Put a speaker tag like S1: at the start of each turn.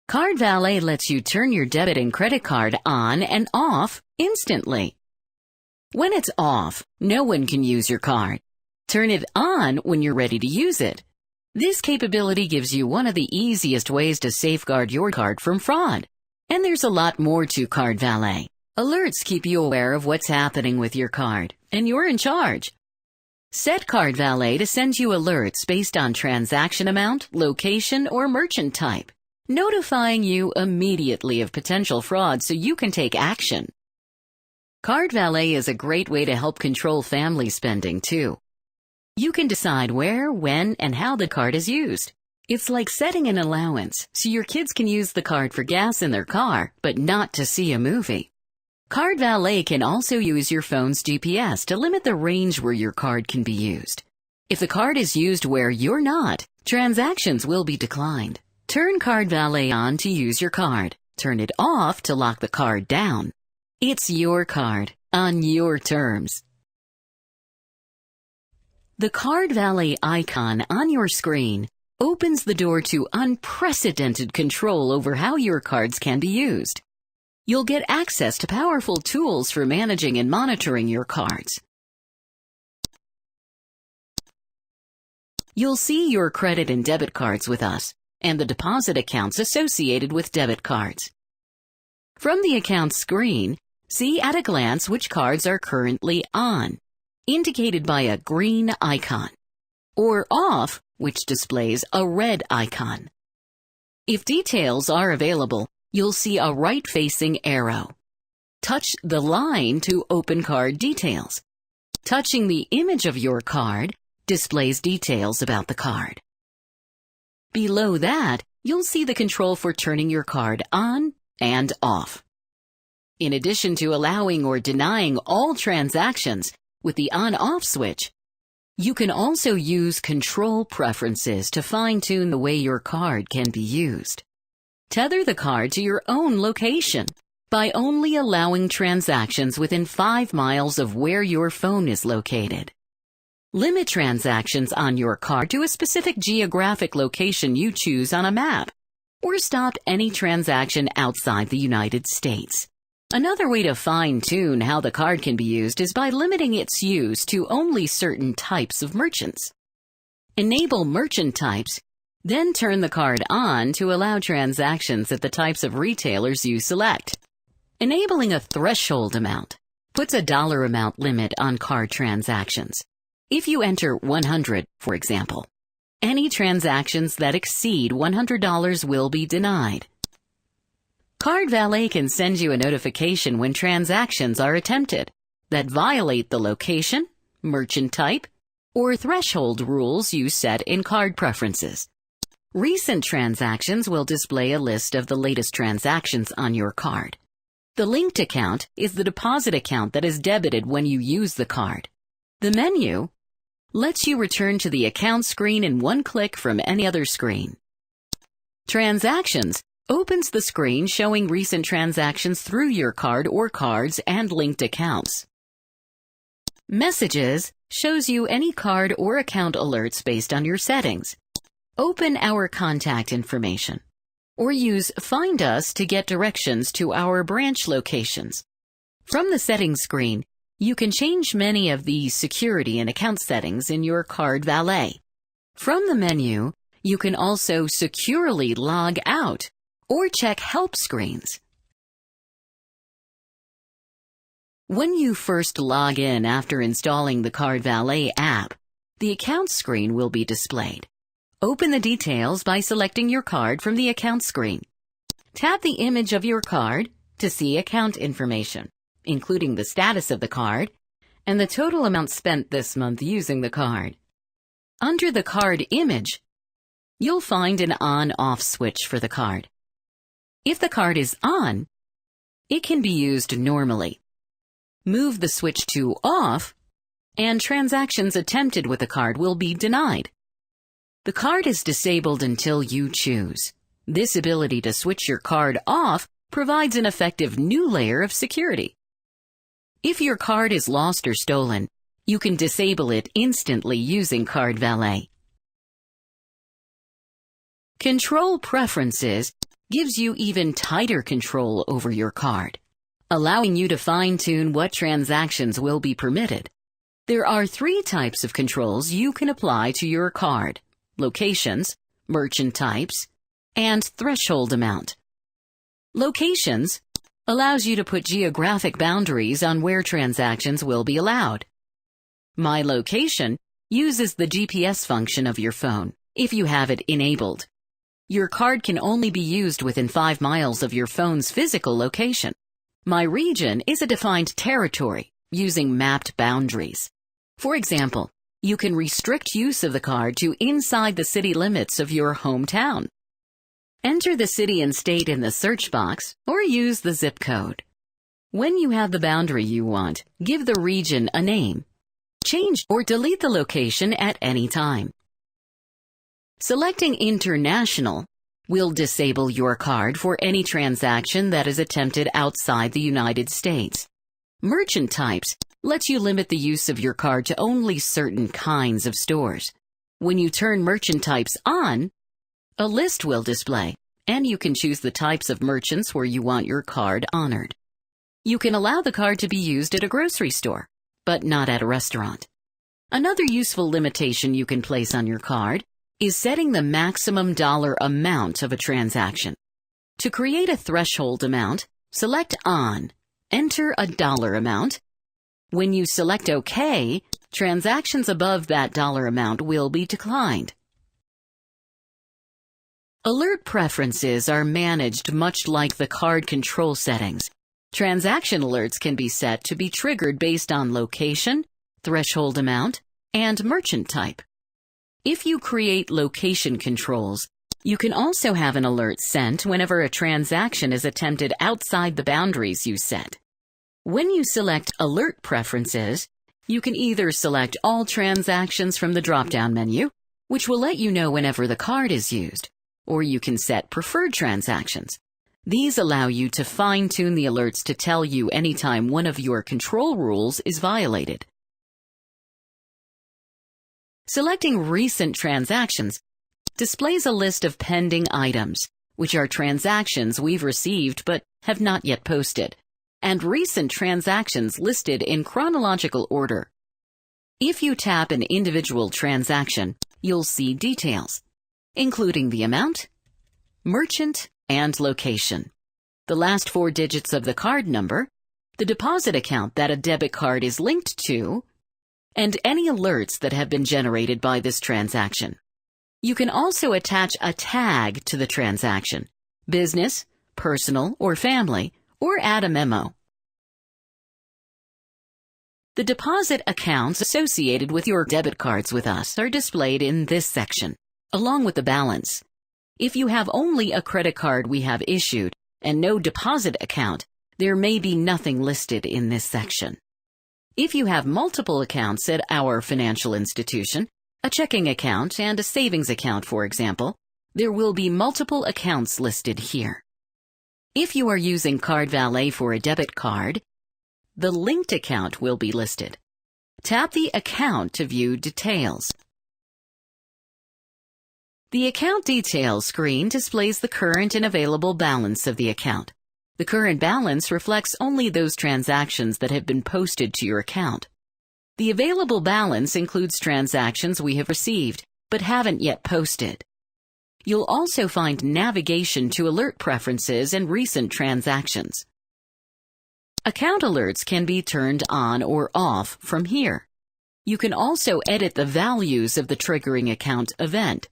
S1: Card Valet lets you turn your debit and credit card on and off instantly. When it's off, no one can use your card. Turn it on when you're ready to use it. This capability gives you one of the easiest ways to safeguard your card from fraud. And there's a lot more to Card Valet. Alerts keep you aware of what's happening with your card, and you're in charge. Set Card Valet to send you alerts based on transaction amount, location, or merchant type, notifying you immediately of potential fraud so you can take action. Card Valet is a great way to help control family spending, too. You can decide where, when, and how the card is used. It's like setting an allowance, so your kids can use the card for gas in their car, but not to see a movie. Card Valet can also use your phone's GPS to limit the range where your card can be used. If the card is used where you're not, transactions will be declined. Turn Card Valet on to use your card. Turn it off to lock the card down. It's your card, on your terms. The Card Valet icon on your screen opens the door to unprecedented control over how your cards can be used. You'll get access to powerful tools for managing and monitoring your cards. You'll see your credit and debit cards with us, and the deposit accounts associated with debit cards. From the account screen, see at a glance which cards are currently on, indicated by a green icon, or off, which displays a red icon. If details are available, you'll see a right-facing arrow. Touch the line to open card details. Touching the image of your card displays details about the card. Below that, you'll see the control for turning your card on and off. In addition to allowing or denying all transactions with the on-off switch, you can also use control preferences to fine-tune the way your card can be used. Tether the card to your own location by only allowing transactions within 5 miles of where your phone is located. Limit transactions on your card to a specific geographic location you choose on a map, or stop any transaction outside the United States. Another way to fine-tune how the card can be used is by limiting its use to only certain types of merchants. Enable merchant types, then turn the card on to allow transactions at the types of retailers you select. Enabling a threshold amount puts a dollar amount limit on card transactions. If you enter 100, for example, any transactions that exceed $100 will be denied. Card Valet can send you a notification when transactions are attempted that violate the location, merchant type, or threshold rules you set in card preferences. Recent transactions will display a list of the latest transactions on your card. The linked account is the deposit account that is debited when you use the card. The menu lets you return to the account screen in one click from any other screen. Transactions opens the screen showing recent transactions through your card or cards and linked accounts. Messages shows you any card or account alerts based on your settings. Open our contact information, or use Find Us to get directions to our branch locations. From the settings screen, you can change many of the security and account settings in your Card Valet. From the menu, you can also securely log out or check help screens. When you first log in after installing the Card Valet app, the account screen will be displayed. Open the details by selecting your card from the account screen. Tap the image of your card to see account information, including the status of the card and the total amount spent this month using the card. Under the card image, you'll find an on-off switch for the card. If the card is on, it can be used normally. Move the switch to off, and transactions attempted with the card will be denied. The card is disabled until you choose. This ability to switch your card off provides an effective new layer of security. If your card is lost or stolen, you can disable it instantly using Card Valet. Control preferences gives you even tighter control over your card, allowing you to fine-tune what transactions will be permitted. There are 3 types of controls you can apply to your card: locations, merchant types, and threshold amount. Locations allows you to put geographic boundaries on where transactions will be allowed. My Location uses the GPS function of your phone, if you have it enabled. Your card can only be used within 5 miles of your phone's physical location. My Region is a defined territory using mapped boundaries. For example, you can restrict use of the card to inside the city limits of your hometown. Enter the city and state in the search box or use the zip code. When you have the boundary you want, give the region a name. Change or delete the location at any time. Selecting International will disable your card for any transaction that is attempted outside the United States. Merchant Types lets you limit the use of your card to only certain kinds of stores. When you turn Merchant Types on, a list will display, and you can choose the types of merchants where you want your card honored. You can allow the card to be used at a grocery store, but not at a restaurant. Another useful limitation you can place on your card is setting the maximum dollar amount of a transaction. To create a threshold amount, select On, enter a dollar amount. When you select OK, transactions above that dollar amount will be declined. Alert preferences are managed much like the card control settings. Transaction alerts can be set to be triggered based on location, threshold amount, and merchant type. If you create location controls, you can also have an alert sent whenever a transaction is attempted outside the boundaries you set. When you select Alert Preferences, you can either select all transactions from the drop-down menu, which will let you know whenever the card is used, or you can set Preferred Transactions. These allow you to fine-tune the alerts to tell you anytime one of your control rules is violated. Selecting Recent Transactions displays a list of pending items, which are transactions we've received but have not yet posted, and recent transactions listed in chronological order. If you tap an individual transaction, you'll see details, including the amount, merchant, and location, the last 4 digits of the card number, the deposit account that a debit card is linked to, and any alerts that have been generated by this transaction. You can also attach a tag to the transaction, business, personal, or family, or add a memo. The deposit accounts associated with your debit cards with us are displayed in this section, along with the balance. If you have only a credit card we have issued and no deposit account, there may be nothing listed in this section. If you have multiple accounts at our financial institution, a checking account and a savings account, for example, there will be multiple accounts listed here. If you are using Card Valet for a debit card, the linked account will be listed. Tap the account to view details. The Account Details screen displays the current and available balance of the account. The current balance reflects only those transactions that have been posted to your account. The available balance includes transactions we have received but haven't yet posted. You'll also find navigation to alert preferences and recent transactions. Account alerts can be turned on or off from here. You can also edit the values of the triggering account event.